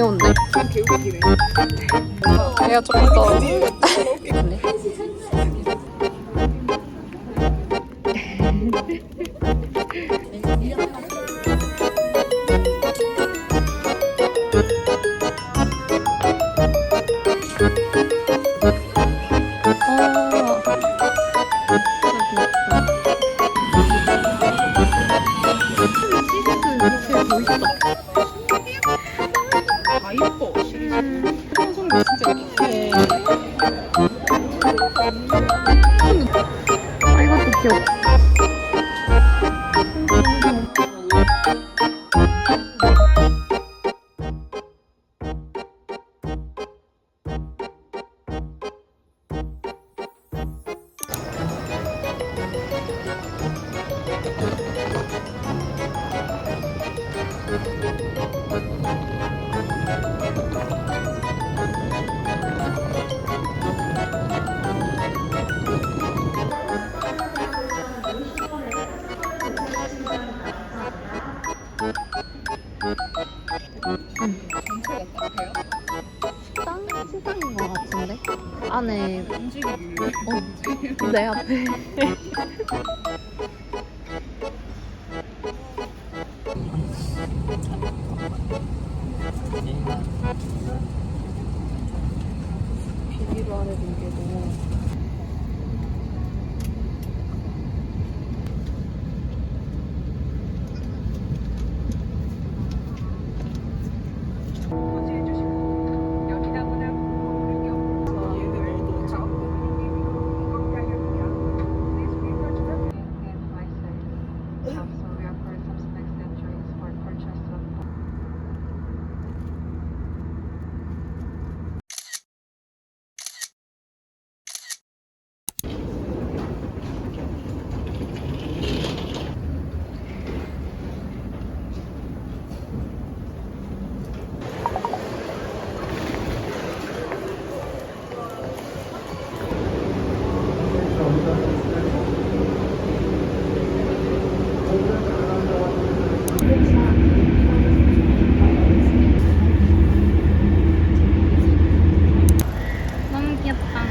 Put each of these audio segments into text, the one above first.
귀여운데? 참 개웃기네. 얘가 조금 더. 다 이뻐. 손성도 진짜 이뻐. 아, 이것도 귀여워. 식당인 것 같은데? 안에 움직이기. 내 앞에 비비로 안에 게 너무 너무 귀엽다.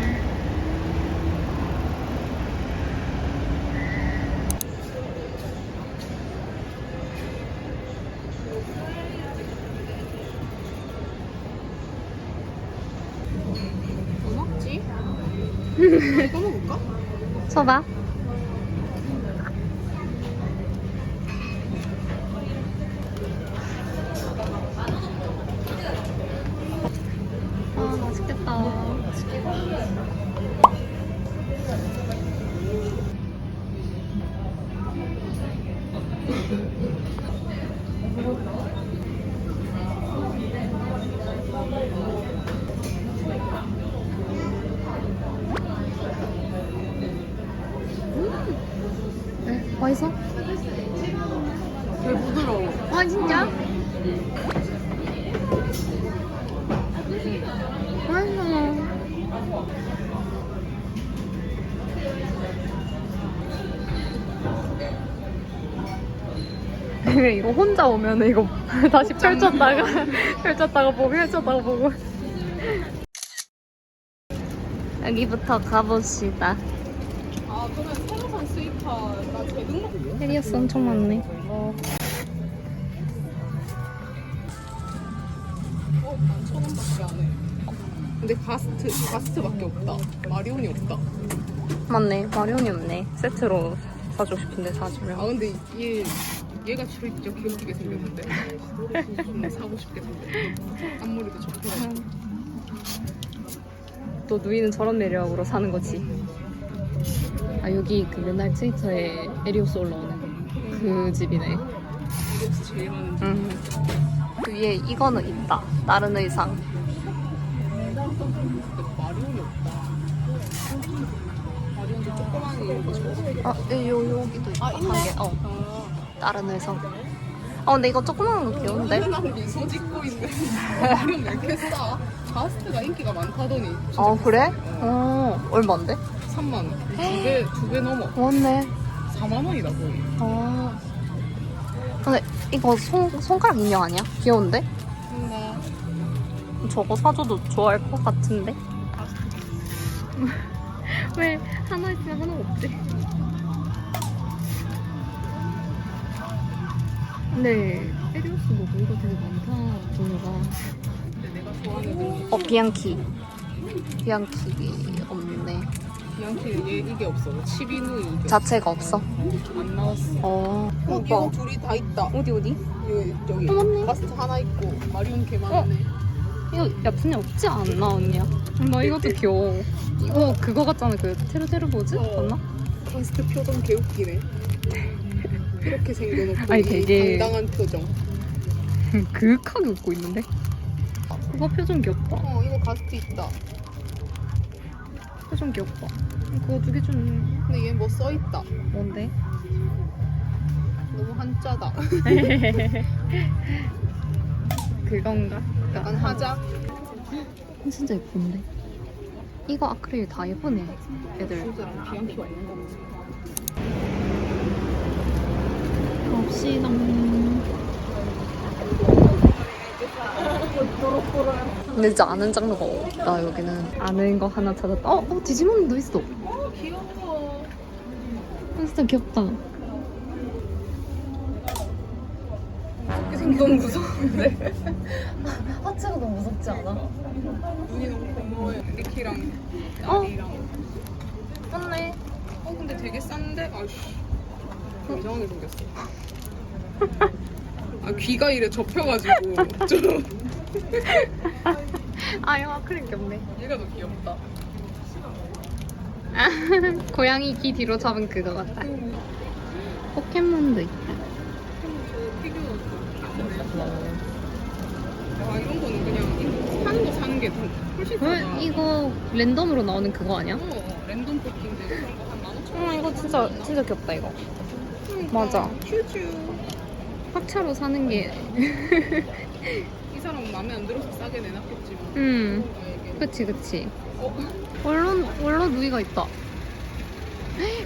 뭐 먹지? 이거 먹을까? 소바? 아, 맛있겠다. 맛있어? 되게 부드러워. 아, 진짜? 맛있어. 이거 혼자 오면 이거 다시 펼쳤다가 펼쳤다가 보고 펼쳤다가 보고 여기부터 가봅시다. 아, 그러면 새로산 스이파 나 대등록 헤리어스 엄청 많네. 11,000원밖에 안 해. 근데 가스트밖에 없다. 마리온이 없다. 맞네. 마리온이 없네. 세트로 사주고 싶은데 사주면. 아, 근데 얘가 진짜 귀엽게 생겼는데. 정말 사고 싶게 생겼어. 앞머리도 좋고. 또 누이는 저런 매력으로 사는 거지. 아, 여기 그 맨날 트위터에 에리오스 올라오는 그 집이네. 그래서 제일 많은 집. 그 위에 이거는 있다. 다른 의상. 근데 마리온이 없다. 마리온도 조그만이 이거 좋아. 여기도 있다. 아, 있네? 한 개. 다른 의상. 근데 이거 조그만 거 귀여운데? 난 미소 짓고 있는 마리온 왜 이렇게 싸? 가스트가 인기가 많다더니. 그래? 얼만데? 3만 원. 두 배 넘어. 맞네. 4만 원이다 거의. 근데 이거 손가락 인형 아니야? 귀여운데? 근데 저거 사줘도 좋아할 것 같은데? 왜 하나 있으면 하나 없지? 근데 에리오스 먹은 거 되게 많다, 종류가. 근데 내가 좋아하는 비앙키. 비앙키 없네. 비앙키는 이게 없어. 치비누 이게 자체가 없어? 안 나왔어. 오빠. 이거 둘이 다 있다. 어디? 여기 맞네. 가스트 하나 있고 마리온 개 많네. 이거 야분이 없지 않나 언니야? 나 이것도 귀여워. 이거 그거 같잖아. 그 테르테르 보즈? 맞나? 가스트 표정 개 웃기네. 이렇게 생겨놓고 아니, 이 되게- 당당한 표정. 그윽하게 웃고 있는데? 그거 표정 귀엽다. 이거 가스트 있다. 표정 귀엽다. 그거 두 개 좀 근데 얘 뭐 써있다. 뭔데? 너무 한자다. 그건가? 약간 하자. 진짜 예쁜데? 이거 아크릴 다 예쁘네, 애들. 진짜랑 비앙키가 있는 거 같아. 갑시다. 근데 진짜 아는 장르가 없다, 여기는. 아는 거 하나 찾았다. 디지몬도 있어. 귀여워. 진짜 귀엽다. 너무 무서운데. 하체가 너무 무섭지 않아? 눈이 너무 고마워요. 리키랑 어? 나리랑. 맞네. 근데 되게 싼데? 아씨. 이상하게 생겼어. 귀가 이래 접혀가지고 좀. 아유, 아크릴 귀엽네. 얘가 더 귀엽다. 고양이 귀 뒤로 잡은 그거 같다. 포켓몬도 있다. 피규어. 이런 거는 그냥 사는 거 사는 게 더 훨씬 싸다. 이거 랜덤으로 나오는 그거 아니야? 랜덤 뽑기인데 그런 거 한 15,000원. 이거 진짜 귀엽다, 이거. 그러니까. 맞아. 큐큐. 합차로 사는 게. 이 사람은 마음에 안 들어서 싸게 내놨겠지만. 그치. 어? 원론 누이가 있다.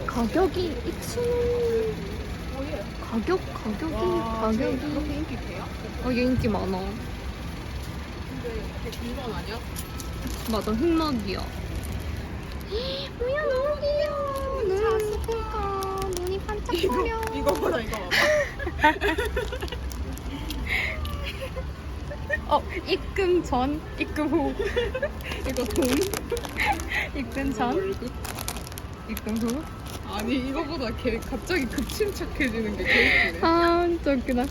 가격이 2,000원. 가격이. 그렇게 인기 돼요? 얘 인기 많아. 근데 되게 긴건 아니야? 맞아, 흑막이야. 뭐야, 너무 귀여워. 눈 예쁘니까 눈이 반짝거려. 이거보다 이거 입금 전, 입금 후. 이거 돈? 입금 전, 월급? 입금 후. 아니 이거보다 걔 갑자기 급침착해지는 게 개웃기네. 진짜 웃기다.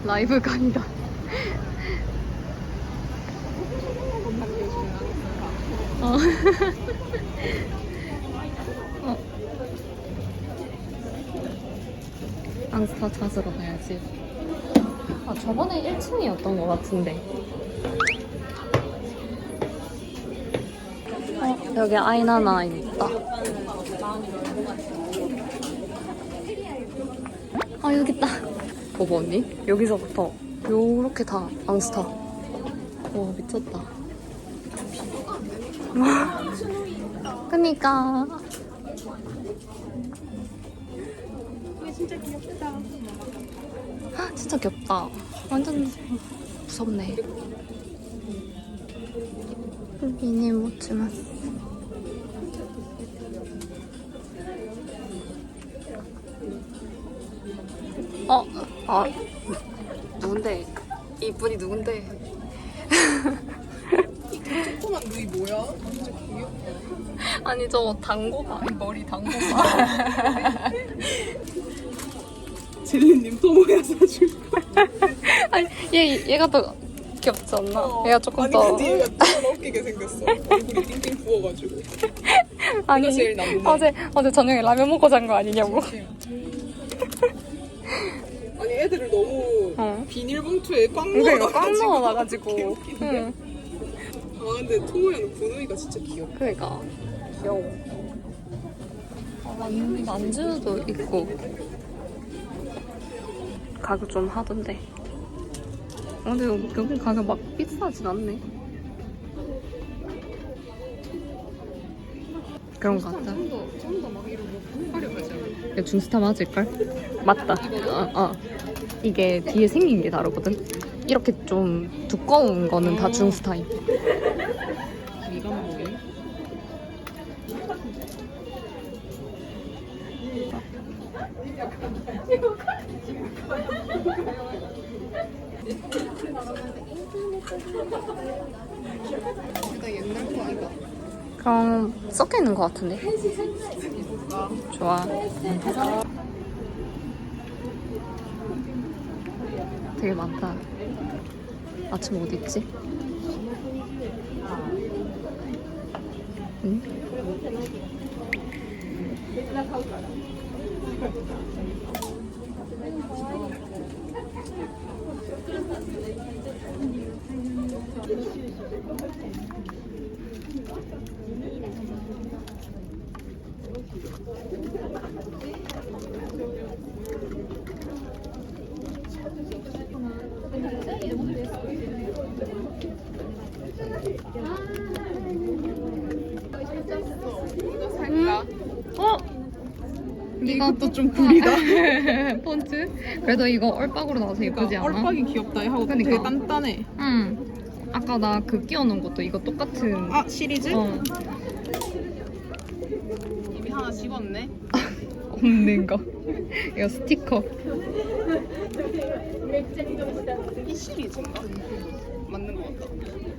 라이브 강의다. 어. 앙스타 찾으러 가야지. 저번에 1층이었던 것 같은데. 여기 아이나나 있다. 여기 있다. 봐봐, 언니. 여기서부터 요렇게 다 앙스타. 와, 미쳤다. 그니까. 이게 진짜 귀엽다. 진짜 귀엽다. 완전 무섭네. 미니 모츠만. 누군데? 이분이 누군데? 조그만 누이 뭐야? 진짜 귀엽다. 아니, 저 당고가. 머리 당고가. 젤리님 또 뭐야 사줄 거? 아니, 얘가 더 귀엽지 않나? 얘가 조금 아니 더. 근데 얘가 진짜 웃기게 생겼어. 얼굴이 띵띵 부어가지고. 아니, 얘가 제일 낫네. 어제 저녁에 라면 먹고 잔 거 아니냐고. 아니 애들을 너무 비닐봉투에 꽉 그러니까 꽉 넣어놔가지고. 넣어놔가지고. 개웃긴데? 응. 근데 토모야는 분우이가 진짜 귀엽다. 그러니까 귀여워. 만주도 있고 가격 좀 하던데. 근데 여기 가격 막 비싸진 않네. 그런 거 같다. 좀더 막 이러고 화려하지 않아? 이거 중스타 맞을걸? 맞다. 이게 뒤에 생긴 게 다르거든. 이렇게 좀 두꺼운 거는 다 중 스타일. 이거 뭐니? 일단 옛날 거 아이가? 그럼 섞여 있는 것 같은데. 좋아. 되게 많다. 아침 어디 있지? 응? 이거 살까? 어? 이것도 좀 구리다. 폰트? 그래도 이거 얼박으로 나와서 예쁘지 않아? 얼박이 귀엽다 하고 그러니까. 되게 단단해. 응. 아까 나 그 끼워놓은 것도 이거 똑같은. 아 시리즈? 어. 이미 하나 집었네. 없는 거. 이거 스티커. 이 시리즈인가? 맞는 것 같다.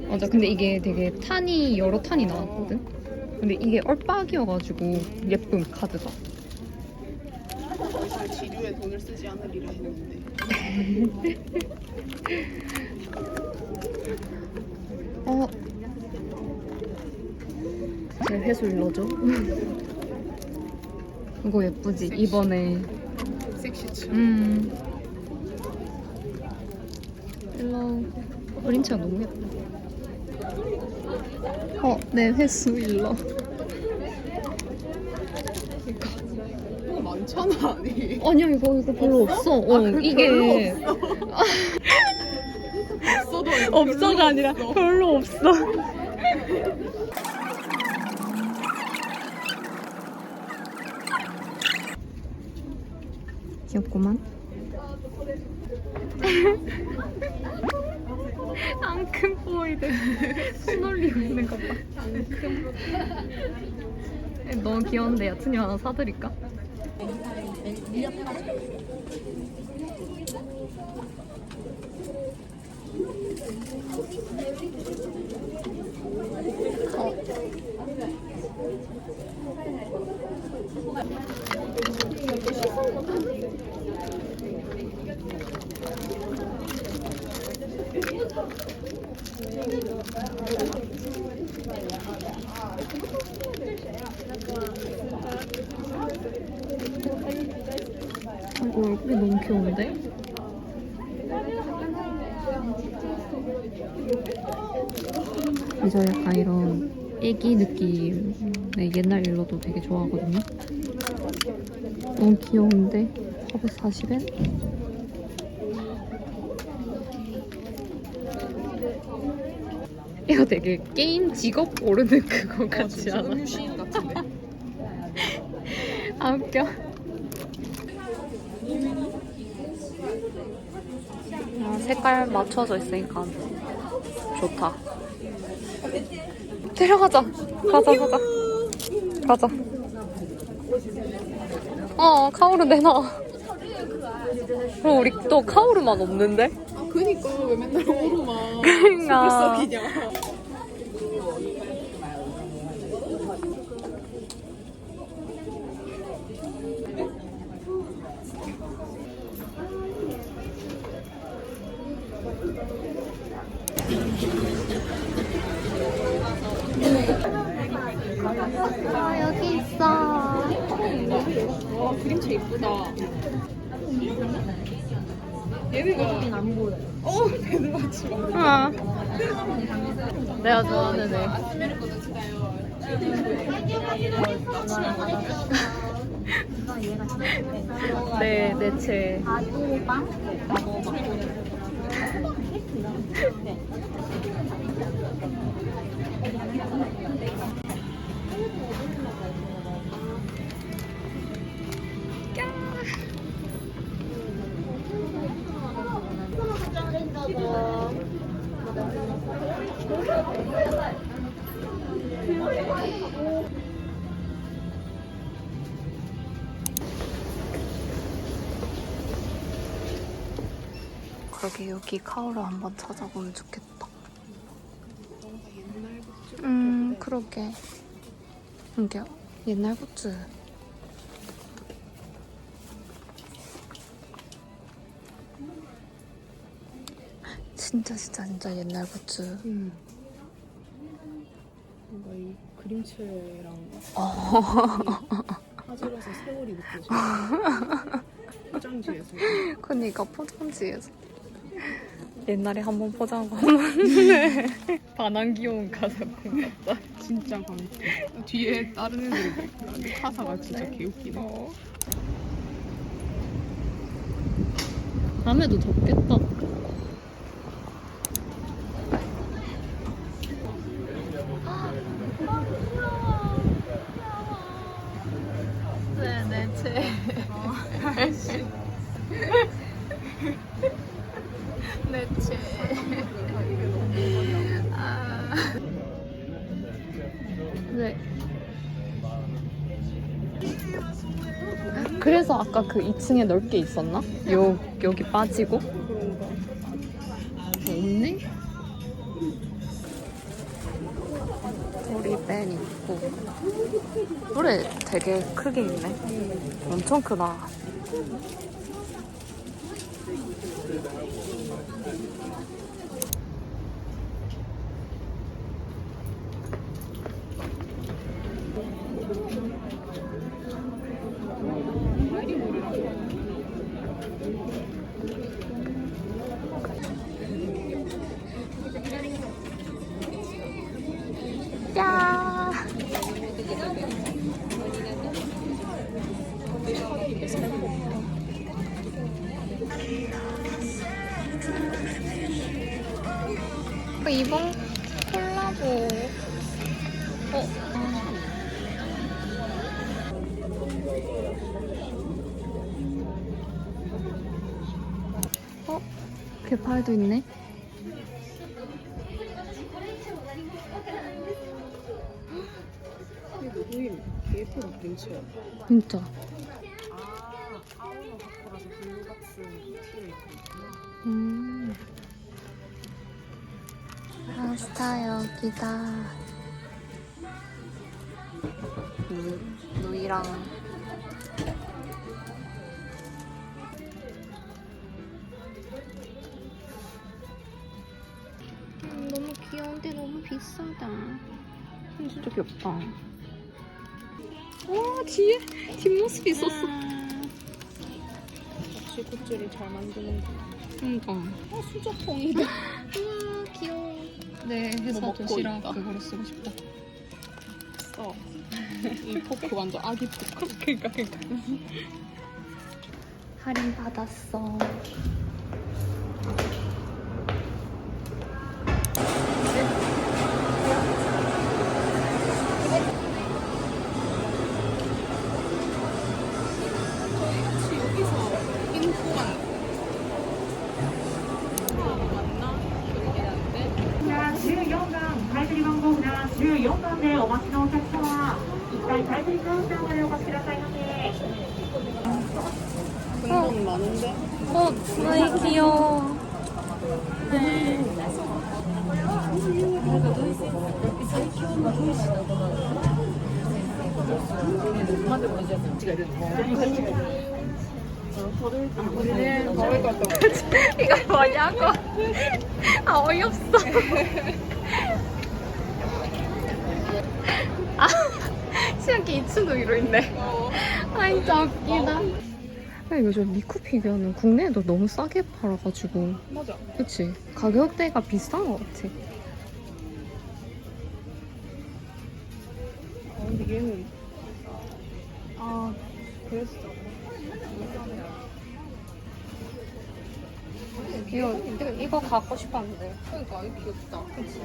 맞아. 근데 이게 되게 탄이 여러 탄이 나왔거든. 근데 이게 얼박이어가지고 예쁨 카드가. 더 이상 지류에 돈을 쓰지 않으리라 했는데. 제 회술 넣어줘. 이거 예쁘지? 이번에. 섹시츠. 일러. 프린트가 너무 예뻐. 내 회수 일러. 이거 많잖아 아니. 아니야, 이거 별로 없어. 이게. 없어도 없어가 아니라 별로 없어. 귀엽구만. 앙큼보이들 손 올리고 있는 것 봐. 너무 귀여운데 야채님 하나 사드릴까? 이거 얼굴이 너무 귀여운데? 그래서 약간 이런 애기 느낌의 옛날 일러도 되게 좋아하거든요. 너무 귀여운데? 440엔? 이거 되게 게임 직업 모르는 그거 같지 않아? 음유시인 같은데. 아 웃겨. 색깔 맞춰져 있으니까 좋다. 데려가자. 가자. 카오루 내놔. 그럼 우리 또 카오루만 없는데? 아 그니까 왜 맨날 오로만 그러니까. 썩이냐. 여기 있어. 와 그림체 이쁘다. 얘네가 안 보여. 배들 맞지. 내가 좋아하는 애. 내 채. 그러게 여기 카오라 한번 찾아보면 좋겠다. 옛날 굿즈. 그러게. 이게 옛날 굿즈. 진짜 옛날 굿즈. 뭔가 이 그림체랑 어. 화질에서 세월이 느껴져. 포장지에서. 그니까 포장지에서. 옛날에 한번 포장하고 한번 반항 귀여운 가사품 같다. 진짜 광고. 뒤에 다른 애들도 있고. 근데 가사가 진짜 개웃기네. 밤에도 덥겠다. 내 체. 내 체. 네. 그래서 아까 그 2층에 넓게 있었나? 여기 빠지고? 그런가. 없네? 우리 밴 있고. 노래 되게 크게 있네. 엄청 크다. 야. 이번 콜라보. 개팔도 있네. 이거 보임. 예쁜 그림체야. 진짜. 아우라 바코라서 블루박스 티를 입고 있구나. 파스타 여기다. 누이랑. 너무 귀여운데 너무 비싸다. 진짜 귀엽다. 와, 뒤에 뒷모습이 있었어. 역시 굿즈를 잘 만드는구나. 그러니까. 수저통이다. 우와, 귀여워. 네, 회사 먹고 도시락 있다. 그거로 쓰고 싶다. 써. 이 포크 완전 아기 포크. 그러니까. 할인 받았어. 혹시 여기서 인구만 맞나? 기억이 안 돼. 14番、買取番号札14番でお待ちのお客様、一回買取カウンターまでお越しくださいませ。 근돈 많은데? 너무 귀여워. 우리는 먹을 것도 이거 뭐냐고. 아, 어이없어. 아, 시안기 2층도 위로 있네. 아, 진짜 웃기다. 요즘 미쿠 피규어는 국내에도 너무 싸게 팔아가지고. 맞아. 그치? 가격대가 비싼 것 같아. 근데 얘는 그랬어. 이거 갖고 싶었는데. 그러니까 이거 귀엽다. 그치?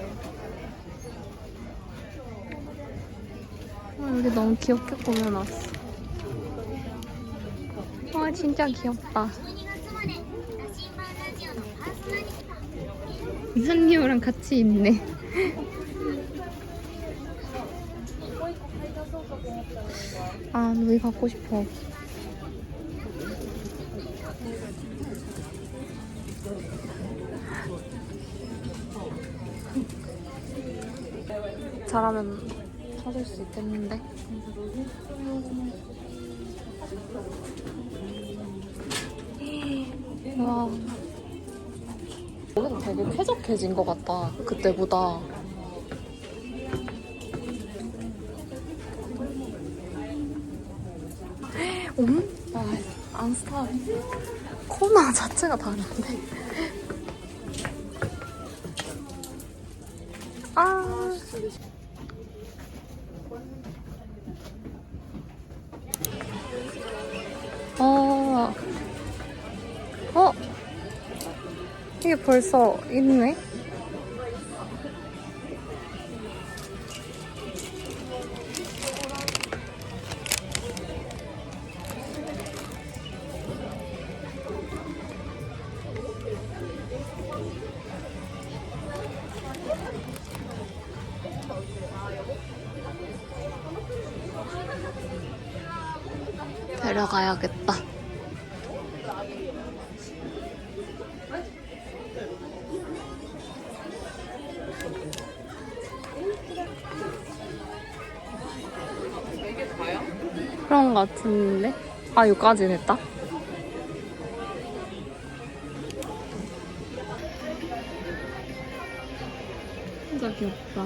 여기 너무 귀엽게 꾸며놨어. 와, 진짜 귀엽다. 이사님이랑 같이 있네. 아, 누이 갖고 싶어. 잘하면 찾을 수 있겠는데. 와. 여기도 되게 쾌적해진 것 같다. 그때보다. 와, 안스타 코너 자체가 다른데. 아. 이게 벌써 있네? 데려가야겠다. 이게 다야? 그런 것 같은데? 아, 여기까지 했다? 진짜 귀엽다.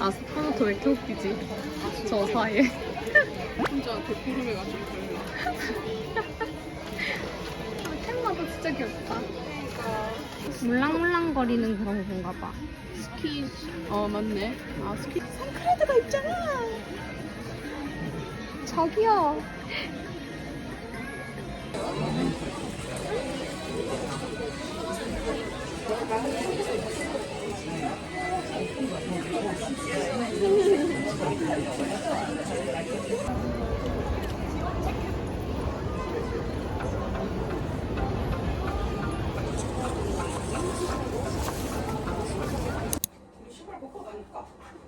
아, 스파노토 왜 이렇게 웃기지? 저 사이에. 혼자 대포름해가지고 템마도 진짜 귀엽다. 물랑물랑거리는 그런 건가 봐. 스키. 맞네. 아, 스키. 선크레드가 있잖아. 저기요.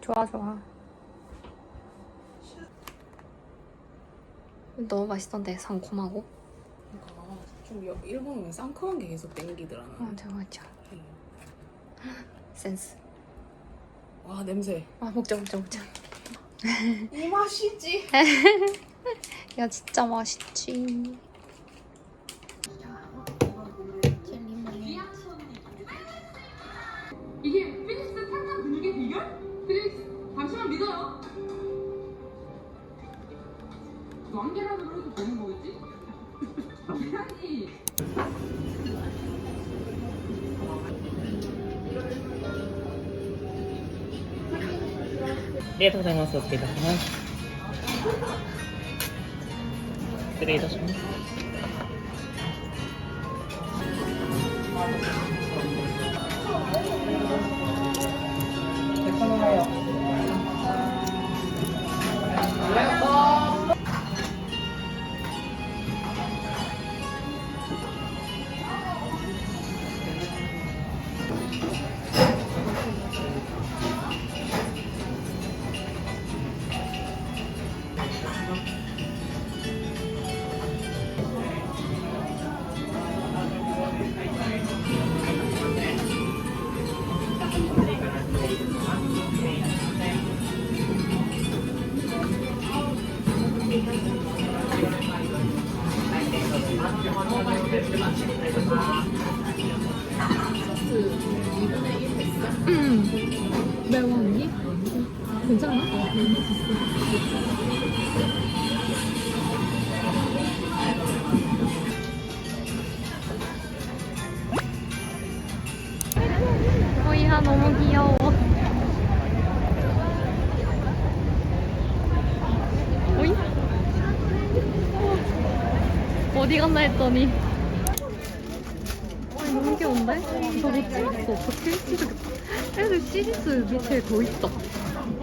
좋아, 좋아. 너무 맛있던데, 상콤하고. 그러니까 좀 일본은 상큼한 게 계속 땡기더라. 맞아, 맞아. 센스. 와, 냄새. 아, 먹자. 이 맛이지. 야, 진짜 맛있지. 이게 피닉스 탄탄 근육의 비결? 피닉스 당신만 믿어요. 너 계란으로 해도 되는 거겠지? 계란이 ありがとうございます。お付けいたします。失礼いたします。매워 언니? 괜찮아? 호이야 너무 귀여워. 호이? 어디 갔나 했더니 너무 귀여운데? 저거 찢었어. 어떡해? 찢어졌다. 애들 시리즈 밑에 더 있다.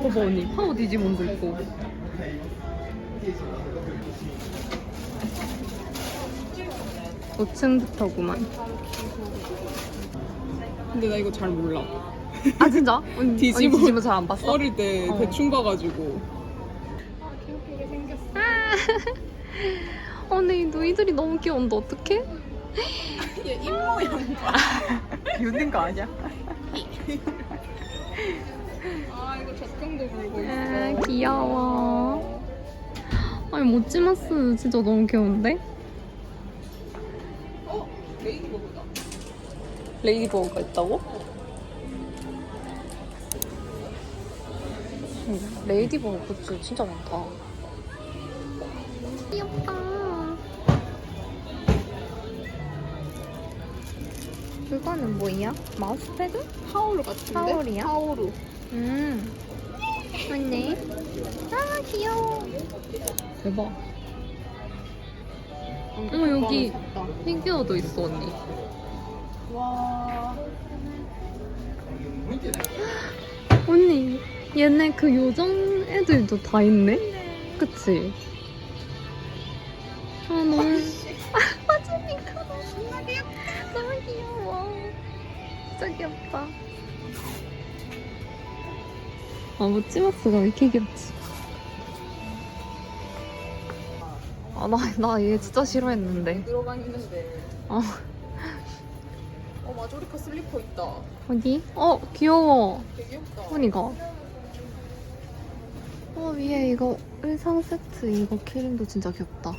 봐봐 언니. 파워 디지몬도 있고. 5층부터구만. 근데 나 이거 잘 몰라. 아 진짜? 언니 디지몬. 디지몬 잘 안 봤어? 어릴 때 대충 봐가지고. 귀엽게 생겼어. 근데 이 누이들이 너무 귀여운데 어떡해? 얘 입모양 봐. 웃는 거 아니야? 아 이거 젖병도 물고 있어. 아, 귀여워. 아니, 모찌마스 진짜 너무 귀여운데? 어? 레이디버그다. 레이디버그가 있다고? 레이디버그 굿즈 진짜 많다. 귀엽다. 그거는 뭐야? 마우스패드? 타오르 같은데? 타올이야? 타오르. 맞네. 아, 귀여워. 대박. 어머, 여기 피규어도 있어, 언니. 와. 언니, 얘네 그 요정 애들도 다 있네? 그치? 아, 너무. 맞아, 핑크다. 너무 귀엽다. 너무 귀여워. 진짜 귀엽다. 아, 모찌마스가 왜 이렇게 귀엽지? 아, 나 얘 진짜 싫어했는데. 들어가 있는데. 어, 마조리카 슬리퍼 있다. 어디? 귀여워. 되게 귀엽다. 보니까. 위에 이거 의상 세트 이거 키링도 진짜 귀엽다.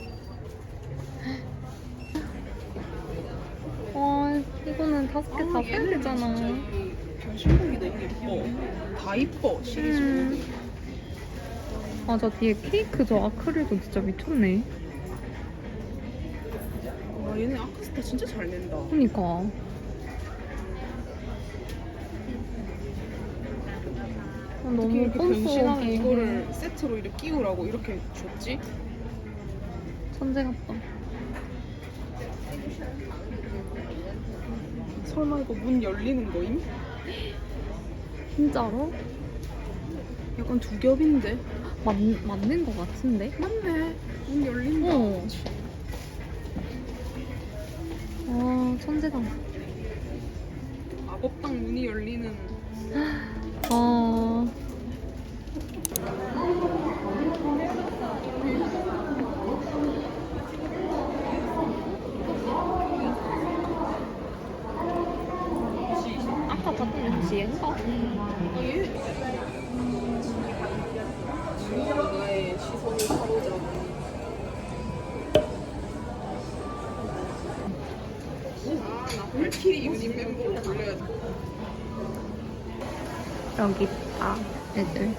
이거는 5개 다 사야 되잖아. 변신복이 너무 예뻐. 다 이뻐 시리즈. 저 뒤에 케이크 저 아크릴도 진짜 미쳤네. 와 얘네 아크스타 진짜 잘 낸다. 그니까. 어떻게 너무 이렇게 변신하면 뻔뻔하게 이거를 세트로 이렇게 끼우라고 이렇게 줬지? 천재 같다. 설마 이거 문 열리는 거임? 진짜로? 약간 두 겹인데? 맞는 것 같은데? 맞네. 문 열린다. 어. 천재다. 마법당 문이 열리는. 아까 봤던 지혜인가? 얘? 나의 시선을 사로잡는. 나 발키리 유닛 멤버로 불려야 돼. 여기 있다, 애들.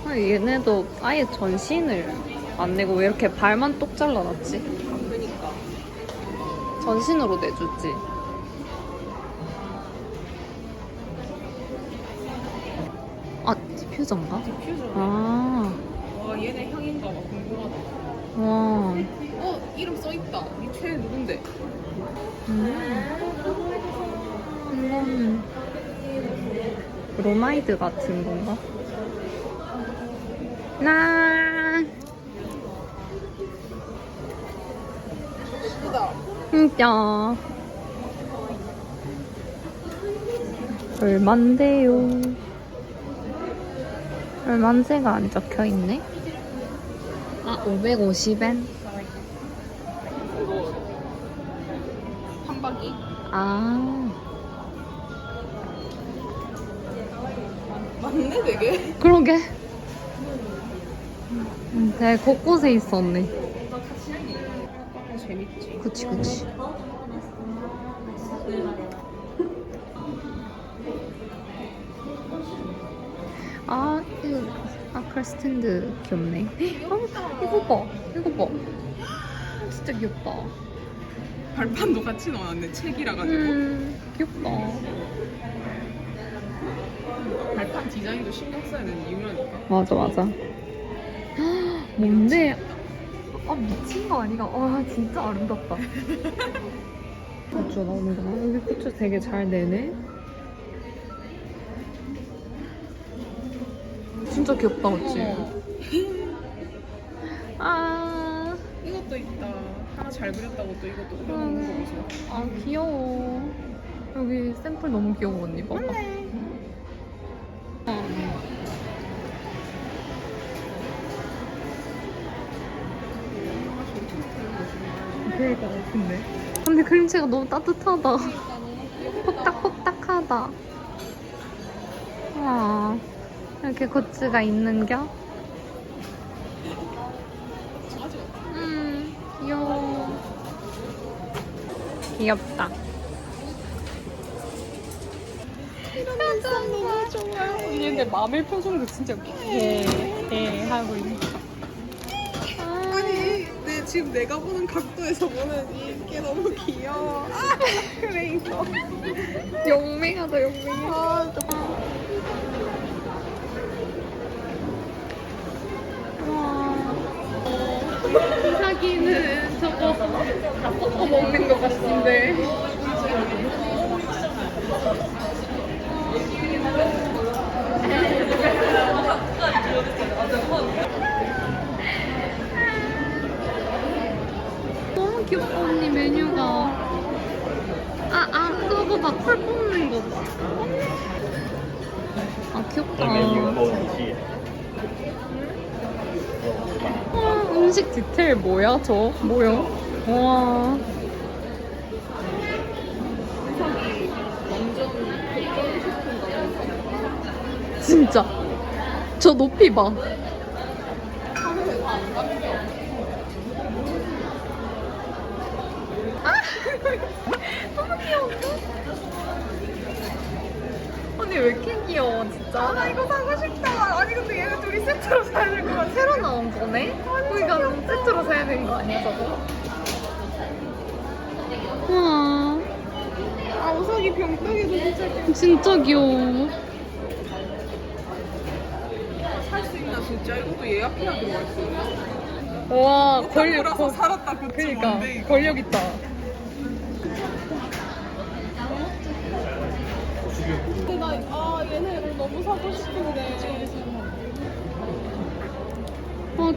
얘네도 아예 전신을 안 내고 왜 이렇게 발만 똑 잘라놨지? 그러니까. 전신으로 내주지. 디퓨저인가? 디퓨저. 아, 와 얘네 향인가 봐. 궁금하다. 와. 이름 써있다. 이 최애 누군데? 이거는 브로마이드 같은 건가? 크다. 진짜. 얼만데요? 얼만세가 안 적혀있네? 550엔? 이거 한박이? 맞네 되게. 그러게. 되게 곳곳에 있었네. 재밌지. 그치. 이거 아크릴 스탠드 귀엽네. 이거 봐. 진짜 귀엽다. 발판도 같이 넣어놨네. 책이라 가지고. 귀엽다. 발판 디자인도 신경 써야 되는 이유라니까. 맞아. 뭔데? 미친 거 아니가? 진짜 아름답다. 굿즈 나오는구나. 여기 굿즈 되게 잘 내네. 진짜 귀엽다, 그치? 이것도 있다. 하나 잘 그렸다고 또 이것도 그려놓는 거 보세요. 귀여워. 여기 샘플 너무 귀여워, 언니. 봐봐. 그럴 것 같은데. 근데 그림체가 너무 따뜻하다. 폭닥폭닥하다. 예쁘다. 와, 이렇게 굿즈가 있는겨? 귀여워. 귀엽다. 너무 좋아요. 얘네 마음의 표정도 진짜 하고 있네. 아니, 지금 내가 보는 각도에서 보는 이게 너무 귀여워. 그래 이거. 용맹하다, 용맹해. 이사기는 저거 다 섞어 먹는 것 같은데. 너무 귀엽다, 언니 메뉴가. 그거 봐, 풀 뽑는 거 봐. 귀엽다. 음식 디테일 뭐야, 저? 뭐야? 와. 진짜. 저 높이 봐. 너무 귀여운데? 언니 왜 이렇게 귀여워, 진짜? 나 이거 사고 싶다. 아니 근데 얘네 둘이 세트로 사야 될 것 같아. 새로 나온 거네? 우리가 세트로 사야 되는 거 아니야, 저거? 와, 아 우석이 병떡이도 진짜 귀여워. 진짜 귀여워. 살수 있나 진짜? 이것도 예약해야 들어가 있어. 와, 걸려서 살았다 굿즈 그러니까 뭔데 이거. 권력 있다. 근데 나 얘네를 너무 사고 싶은데.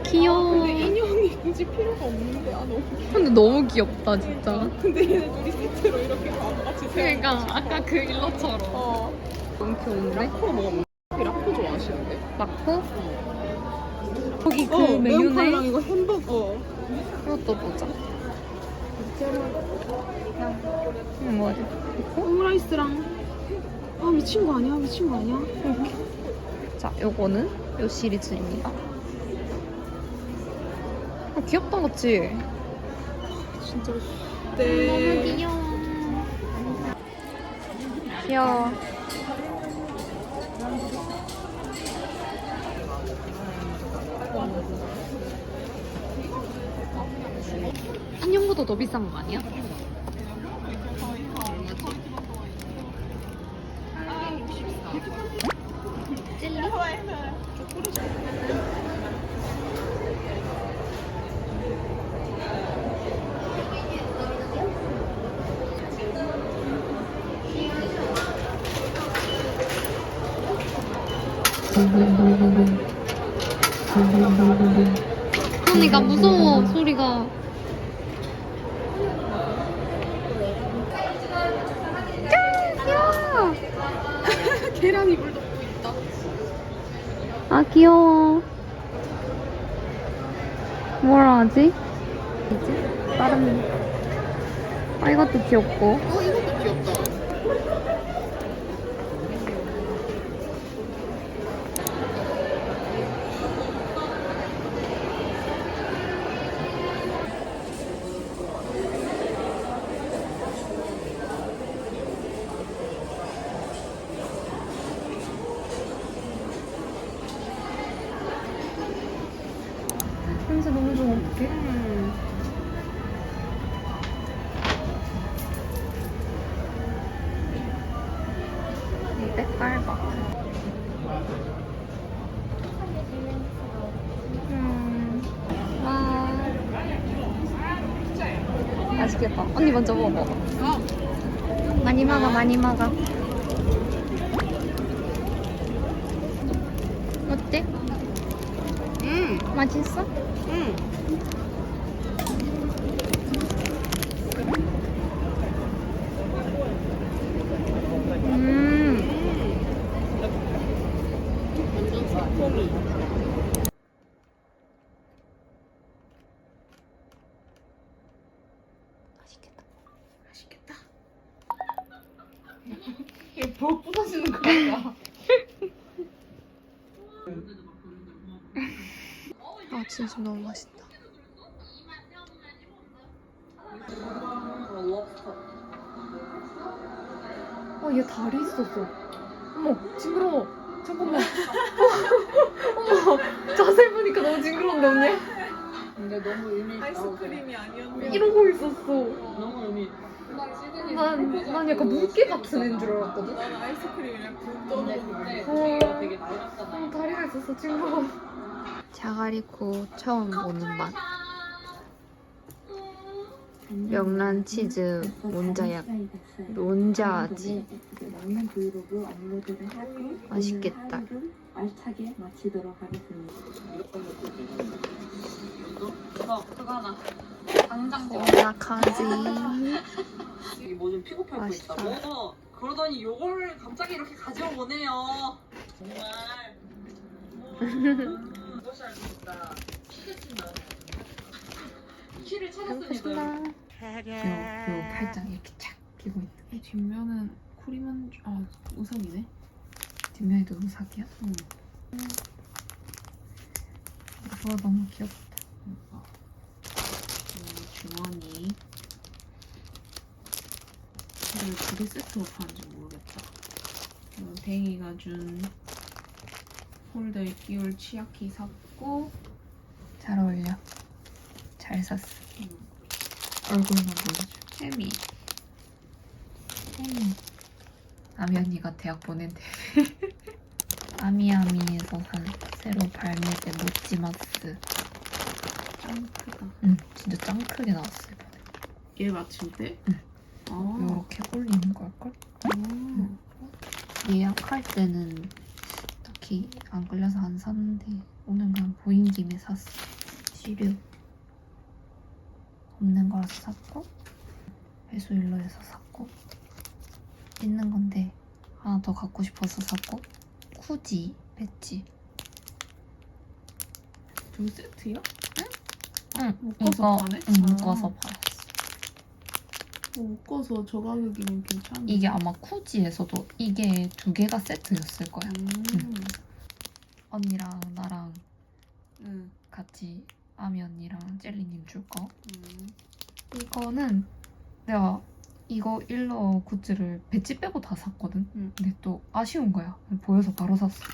귀여워. 근데 인형이 굳이 필요가 없는데 너무. 근데 너무 귀엽다, 진짜. 근데 얘네 둘이 세트로 이렇게 같이 그러니까 아까 그 일러처럼. 너무 귀여운데? 라코 먹었나? 라코 좋아하시는데? 마코? 거기 그 매운탕이랑 메뉴네? 이거 햄버거. 이것도 보자. 뭐지? 오므라이스랑. 아 미친 거 아니야? 미친 거 아니야? 자, 요거는 요 시리즈입니다. 귀엽다, 그치? 진짜. 너무 귀여워. 귀여워. 인형보다 더 비싼 거 아니야? 언니가 무서워, 소리가. 귀여워. 계란 이불 덮고 있다. 귀여워. 뭐라 하지? 이제 다른. 이것도 귀엽고. 이것도 귀엽다. 냄새 너무 좋아, 어떡해. 이 색깔 봐. 와. 맛있겠다. 언니 먼저 먹어. 많이 먹어, 많이 먹어. 어때? 맛있어? 완전 새콤이. 맛있겠다. 맛있겠다. 더 부서지는 거 같아. 아 진짜 너무 맛있다. 얘 다리 있었어. 어머 징그러워. 잠깐만. 어머 자세히 보니까 너무 징그러운데 언니? 근데 너무 의미 있다. 아이스크림이 아니었네. 이러고 있었어. 너무 의미 있다. 난 약간 물개 같은 애인 줄 알았거든. 난 아이스크림이랑 붕 떠먹었는데 어. 되게 달랐잖아. 다리가 있었어 징그러워. 자가리코 처음 보는 맛. 명란 치즈 논자지. 먹는 브이로그 업로드를 하고 맛있겠다. 하루를 알차게 마치도록 하겠습니다. 그거 하나. 당장 오락하지. 이게 뭐좀 픽업할 거 맛있다. 있다고? 그러더니 요거를 갑자기 이렇게 가져온 거네요. 정말. 무엇이 알고 싶다. 키를 찾았습니다. 요 팔짱 이렇게 착 끼고 있는. 이 뒷면은 코리만 우산이네. 뒷면에도 우삭이야? 응. 이거 너무 귀엽다. 주머니. 근데 두개 세트로 파는지 모르겠다. 댕이가 준 홀더에 끼울 치아키 샀고. 잘 어울려. 잘 샀어. 얼굴만 보여줘. 햄이. 아미 언니가 대학 보낸대. 아미아미에서 산 새로 발매된 모찌마스. 짱 크다. 응, 진짜 짱 크게 나왔어 이번에. 얘 맞춤대? 응. 아. 요렇게 올리는 걸걸? 예약할 때는 딱히 안 걸려서 안 샀는데 오늘 그냥 보인 김에 샀어. 시류 없는 거라서 샀고 배수일로에서 샀고 있는 건데 하나 더 갖고 싶어서 샀고 쿠지 배지. 두 세트야? 응, 묶어서 파네? 응, 묶어서 팔았어. 묶어서 저 가격이면 괜찮네. 이게 아마 쿠지에서도 이게 두 개가 세트였을 거야. 언니랑 나랑 응. 같이 아미 언니랑 젤리님 줄 거. 이거는 내가 이거 일러 굿즈를 배지 빼고 다 샀거든. 근데 또 아쉬운 거야. 보여서 바로 샀어.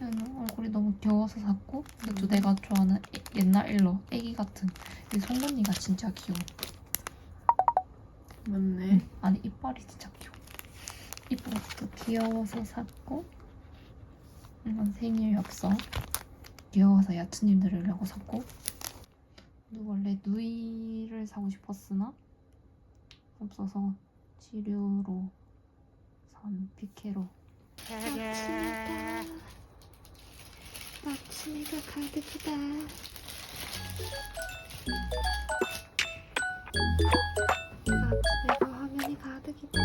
얼굴이 너무 귀여워서 샀고 근데 또 내가 좋아하는 옛날 일러 애기 같은 이 송곳니가 진짜 귀여워. 맞네. 아니 이빨이 진짜 귀여워. 이빨도 귀여워서 샀고 이건 생일 엽서 귀여워서 야츠님 드리려고 샀고 원래 누이를 사고 싶었으나 없어서 지류로 산 피케로. 낙치가 가득이다. 낙치가 화면이 가득이다.